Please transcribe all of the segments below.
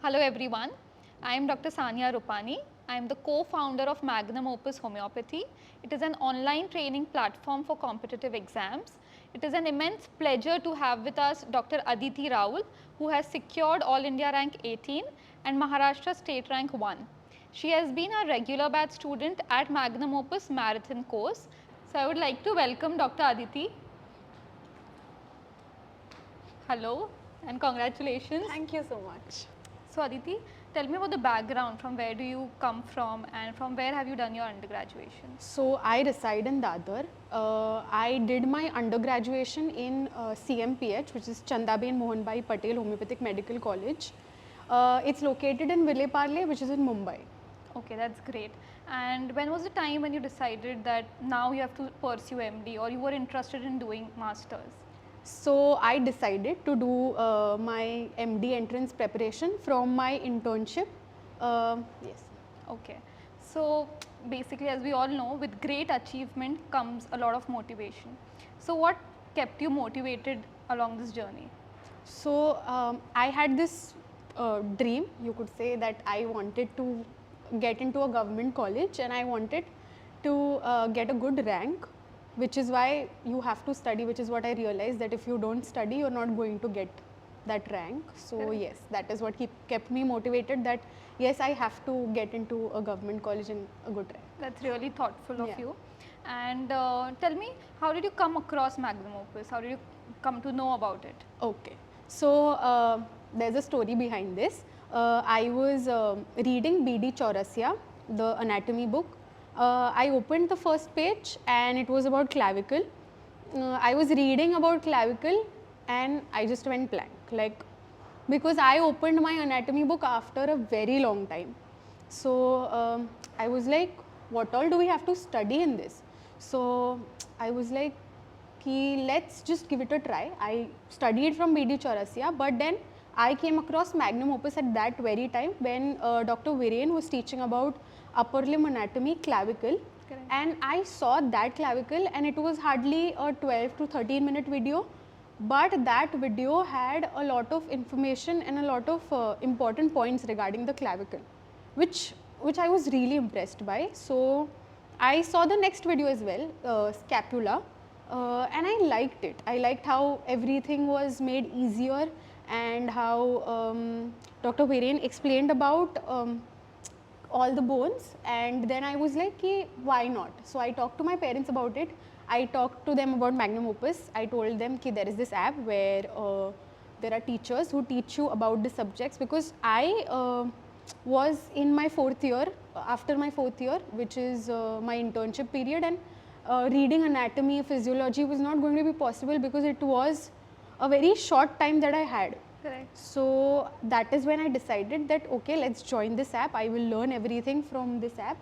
Hello everyone, I am Dr. Sania Rupani. I am the co-founder of Magnum Opus Homeopathy. It is an online training platform for competitive exams. It is an immense pleasure to have with us Dr. Aditi Raul, who has secured All India rank 18 and Maharashtra state rank 1. She has been a regular batch student at Magnum Opus Marathon course. So I would like to welcome Dr. Aditi. Hello and congratulations. Thank you so much. So Aditi, tell me about the background, from where do you come from and from where have you done your undergraduation? So I reside in Dadar. I did my undergraduation in CMPH, which is Chandaben Mohanbai Patel Homeopathic Medical College. It's located in Vile Parle, which is in Mumbai. Okay, that's great. And when was the time when you decided that now you have to pursue MD, or you were interested in doing masters? So I decided to do my MD entrance preparation from my internship. Yes. Okay. So basically, as we all know, with great achievement comes a lot of motivation. So what kept you motivated along this journey? So I had this dream, you could say, that I wanted to get into a government college and I wanted to get a good rank, which is why you have to study, which is what I realized, that if you don't study, you're not going to get that rank. So Correct. yes, that is what kept me motivated, that yes, I have to get into a government college and a good rank. That's really thoughtful of Yeah. you. And tell me, how did you come across Magnum Opus? How did you come to know about it? Okay, so there's a story behind this. I was reading B.D. Chaurasia, the anatomy book. I opened the first page and it was about clavicle. I was reading about clavicle and I just went blank, like, because I opened my anatomy book after a very long time. So I was like, what all do we have to study in this? So I was like, let's just give it a try. I studied from B.D. Chaurasia, but then I came across Magnum Opus at that very time when Dr. Viren was teaching about upper limb anatomy, clavicle. Correct. And I saw that clavicle and it was hardly a 12 to 13 minute video, but that video had a lot of information and a lot of important points regarding the clavicle, which I was really impressed by. So I saw the next video as well, scapula, and I liked it. I liked how everything was made easier and how Dr. Viren explained about all the bones, and then I was like, why not? So I talked to my parents about it. I talked to them about Magnum Opus. I told them that there is this app where there are teachers who teach you about the subjects, because I was in my fourth year, after my fourth year, which is my internship period, and reading anatomy, physiology was not going to be possible because it was a very short time that I had. Correct. So that is when I decided that okay, let's join this app. I will learn everything from this app,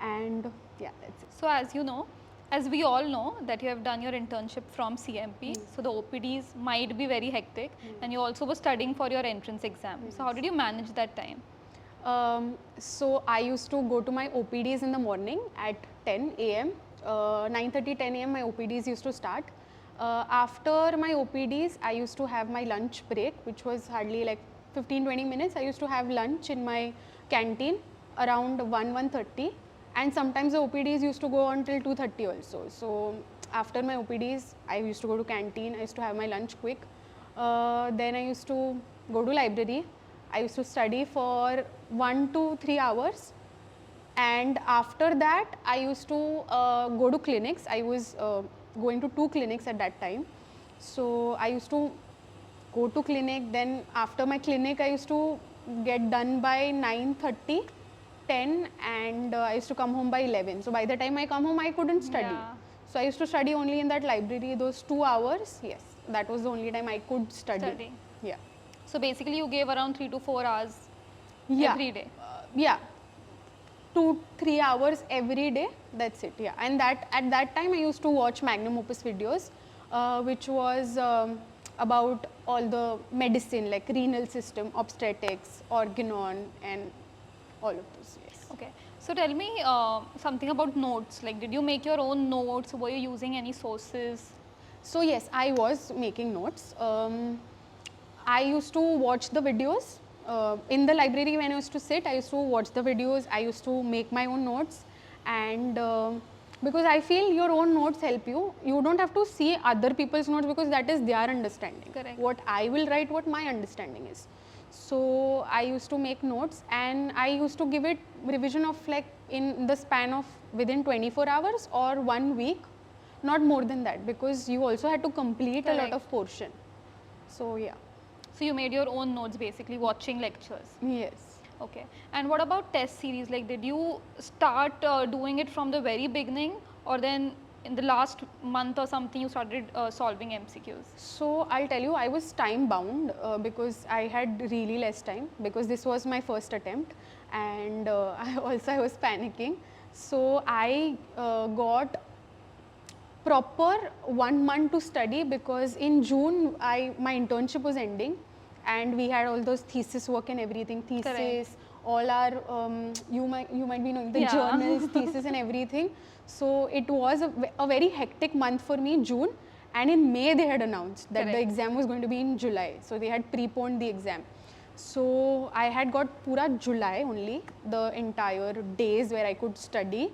and yeah, that's it. So as you know, as we all know, that you have done your internship from CMP, so the OPDs might be very hectic, and you also were studying for your entrance exam. So how did you manage that time? So I used to go to my OPDs in the morning at 10 a.m. 9:30, 10 a.m. my OPDs used to start. After my OPDs, I used to have my lunch break, which was hardly like 15-20 minutes. I used to have lunch in my canteen around 1:30, and sometimes the OPDs used to go on till 2:30 also. So after my OPDs, I used to go to canteen. I used to have my lunch quick. Then I used to go to library. I used to study for 1 to 3 hours, and after that I used to go to clinics. I was going to 2 clinics at that time. So I used to go to clinic, then after my clinic I used to get done by 9:30, 10, and I used to come home by 11. So by the time I come home I couldn't study. Yeah. So I used to study only in that library, those 2 hours. Yes, that was the only time I could study. Yeah. So basically you gave around 3 to 4 hours Yeah. every day. Yeah. 2-3 hours every day, that's it. Yeah. And that at that time I used to watch Magnum Opus videos, which was about all the medicine, like renal system, obstetrics, organon, and all of those. Yes. Okay. So tell me something about notes. Like, did you make your own notes? Were you using any sources? So yes, I was making notes. I used to watch the videos in the library when I used to sit, I used to watch the videos, I used to make my own notes, and because I feel your own notes help you. You don't have to see other people's notes because that is their understanding. Correct. What I will write, what my understanding is. So I used to make notes, and I used to give it revision of like in the span of within 24 hours or 1 week, not more than that, because you also had to complete a lot Correct. of portion. So yeah. So you made your own notes basically watching lectures. Yes. Okay. And what about test series? Like, did you start doing it from the very beginning, or then in the last month or something you started solving MCQs? So I'll tell you, I was time bound because I had really less time, because this was my first attempt, and I was panicking. So I got proper 1 month to study, because in June my internship was ending, and we had all those thesis work and everything, thesis, all our you might be knowing the Yeah. journals, thesis and everything. So it was a very hectic month for me, June, and in May they had announced that the Correct. exam was going to be in July, so they had preponed the exam. So I had got pura July only, the entire days where I could study.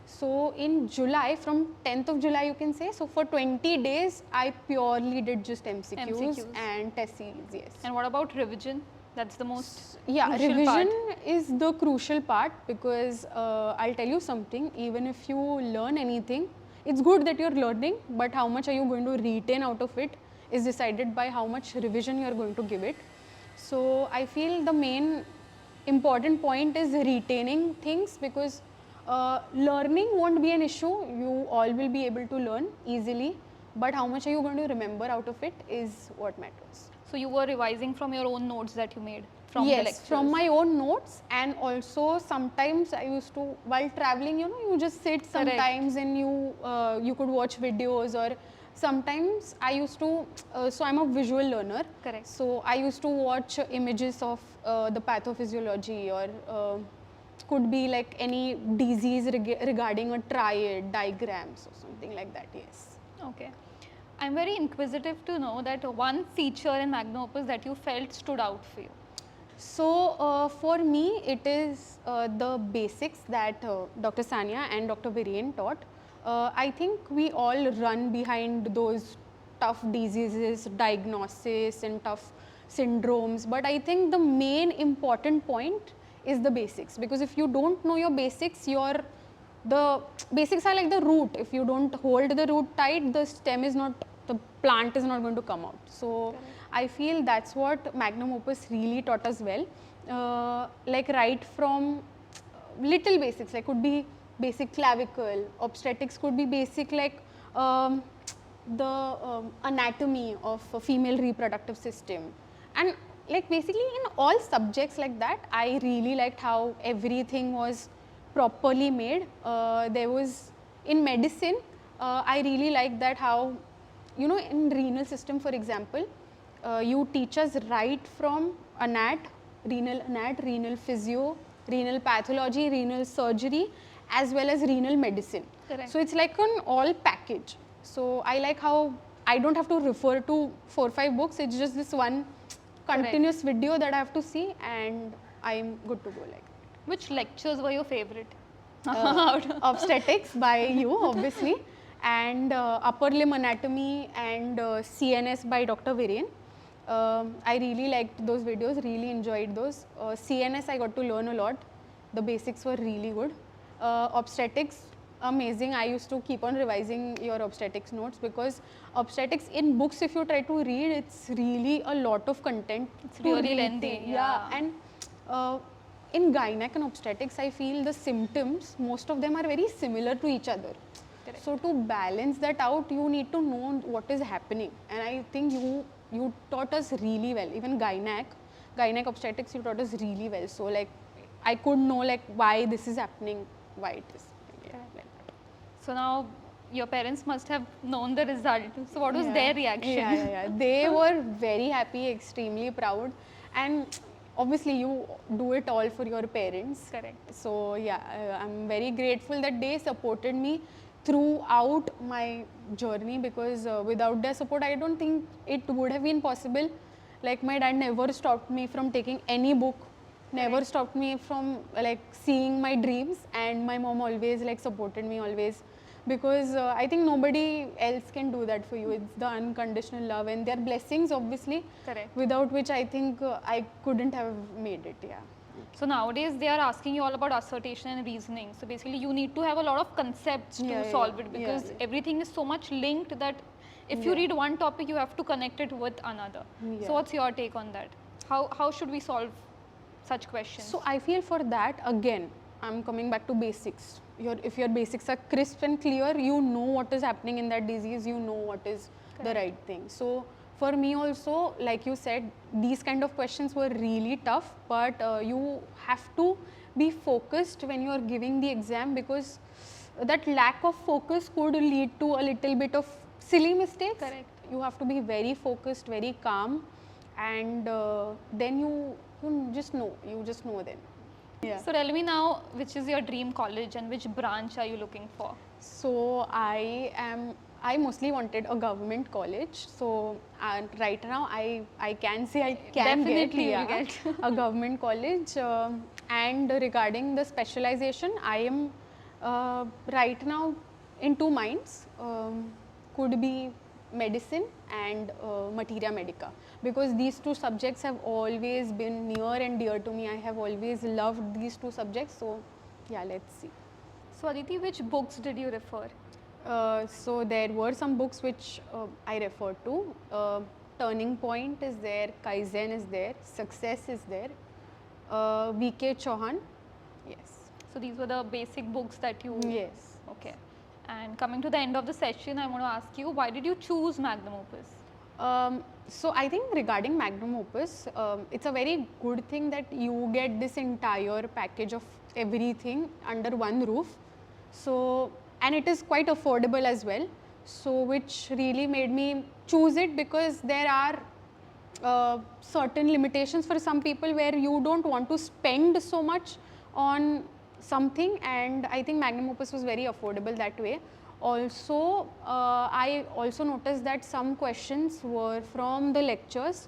So in July, from 10th of July you can say, so for 20 days I purely did just MCQs, MCQs. and test series, yes. And what about revision? That's the most Yeah, crucial revision part. is the crucial part, because I'll tell you something, even if you learn anything, it's good that you're learning, but how much are you going to retain out of it is decided by how much revision you're going to give it. So I feel the main important point is retaining things, because learning won't be an issue, you all will be able to learn easily, but how much are you going to remember out of it is what matters. So you were revising from your own notes that you made from the Yes, lectures. from my own notes, and also sometimes I used to, while traveling, you know, you just sit sometimes and you could watch videos, or sometimes I used to, so I'm a visual learner. Correct. So I used to watch images of the pathophysiology, or could be like any disease regarding a triad, diagrams or something like that, yes. Okay. I'm very inquisitive to know that one feature in Magnum Opus that you felt stood out for you. So for me, it is the basics that Dr. Sania and Dr. Viren taught. I think we all run behind those tough diseases, diagnosis and tough syndromes, but I think the main important point is the basics, because if you don't know your basics, the basics are like the root. If you don't hold the root tight, the plant is not going to come out. So I feel that's what Magnum Opus really taught us well. Like right from little basics, like could be basic clavicle, obstetrics could be basic like the anatomy of a female reproductive system, and like basically in all subjects like that, I really liked how everything was properly made. There was in medicine, I really liked that how, you know, in renal system for example, you teach us right from renal physio, renal pathology, renal surgery, as well as renal medicine. Correct. So it's like an all package. So I like how I don't have to refer to 4 or 5 books, it's just this one continuous video that I have to see, and I'm good to go like. Which lectures were your favorite? Obstetrics by you, obviously, and upper limb anatomy and CNS by Dr. Viren. I really liked those videos, really enjoyed those. CNS I got to learn a lot. The basics were really good. Obstetrics, amazing. I used to keep on revising your obstetrics notes, because obstetrics in books, if you try to read, it's really a lot of content. It's to really retain. lengthy, Yeah, yeah. and in gynec and obstetrics, I feel the symptoms, most of them are very similar to each other. Correct. So to balance that out, you need to know what is happening, and I think you taught us really well. Even gynec obstetrics, you taught us really well. So like I could know like why this is happening, why it is. Yeah, like that. So now your parents must have known the result. So what was their reaction? Yeah. They were very happy, extremely proud, and obviously you do it all for your parents. Correct. So yeah, I'm very grateful that they supported me throughout my journey, because without their support, I don't think it would have been possible. Like my dad never stopped me from taking any book, never stopped me from like seeing my dreams, and my mom always like supported me always, because I think nobody else can do that for you. It's the unconditional love and their blessings, obviously, Correct. without which I think I couldn't have made it. Yeah. So nowadays they are asking you all about assertion and reasoning. So basically you need to have a lot of concepts to Yeah, solve yeah, it, yeah, because yeah. everything is so much linked that if you Yeah. read one topic you have to connect it with another. Yeah. So what's your take on that? How should we solve such questions? So I feel for that, again, I'm coming back to basics. If your basics are crisp and clear, you know what is happening in that disease, you know what is the Correct. right thing. So for me also, like you said, these kind of questions were really tough, but you have to be focused when you are giving the exam, because that lack of focus could lead to a little bit of silly mistakes. Correct. You have to be very focused, very calm, and then you just know then. Yeah. So tell me now, which is your dream college and which branch are you looking for? So I mostly wanted a government college. So right now I can say I can Definitely get, you'll get. a government college. And regarding the specialization, I am right now in two minds. Could be medicine and materia medica, because these two subjects have always been near and dear to me. I have always loved these two subjects. So yeah, let's see. So Aditi, which books did you refer? So there were some books which I referred to. Turning Point is there, Kaizen is there, Success is there, V.K. Chauhan. Yes. So these were the basic books that you... Yes. Okay. And coming to the end of the session, I want to ask you, why did you choose Magnum Opus? So I think regarding Magnum Opus, it's a very good thing that you get this entire package of everything under one roof. So, and it is quite affordable as well. So which really made me choose it, because there are certain limitations for some people where you don't want to spend so much on something, and I think Magnum Opus was very affordable that way. Also, I also noticed that some questions were from the lectures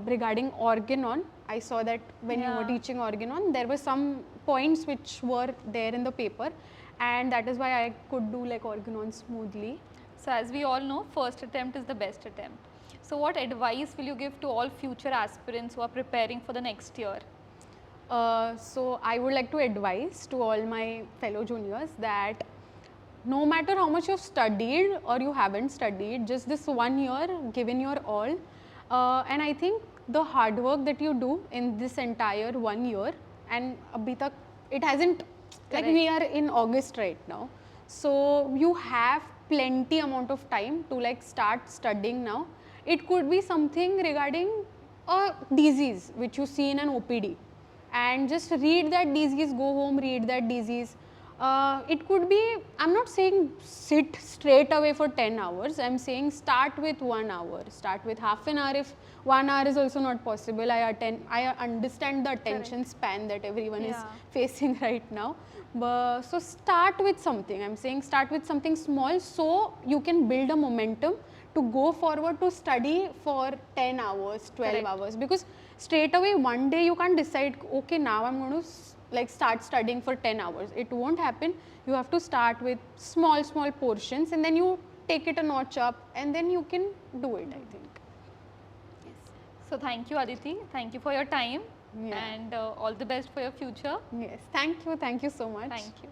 regarding organon. I saw that when you were Yeah. teaching organon, there were some points which were there in the paper, and that is why I could do like organon smoothly. So as we all know, first attempt is the best attempt. So what advice will you give to all future aspirants who are preparing for the next year? So I would like to advise to all my fellow juniors that no matter how much you've studied or you haven't studied, just this 1 year, given your all, and I think the hard work that you do in this entire 1 year, and abhi tak it hasn't, like Correct. we are in August right now, so you have plenty amount of time to like start studying now. It could be something regarding a disease which you see in an OPD, and just read that disease, go home, read that disease. It could be, I'm not saying sit straight away for 10 hours, I'm saying start with 1 hour, start with half an hour. If 1 hour is also not possible, I understand the attention span that everyone is Yeah. facing right now. But, so start with something, I'm saying start with something small, so you can build a momentum to go forward to study for 10 hours, 12 Correct. hours, because straight away one day you can't decide, okay, now I'm going to like start studying for 10 hours. It won't happen. You have to start with small portions, and then you take it a notch up, and then you can do it, I think. Yes. So thank you, Aditi. Thank you for your time, Yeah. and all the best for your future. Yes. Thank you so much. Thank you.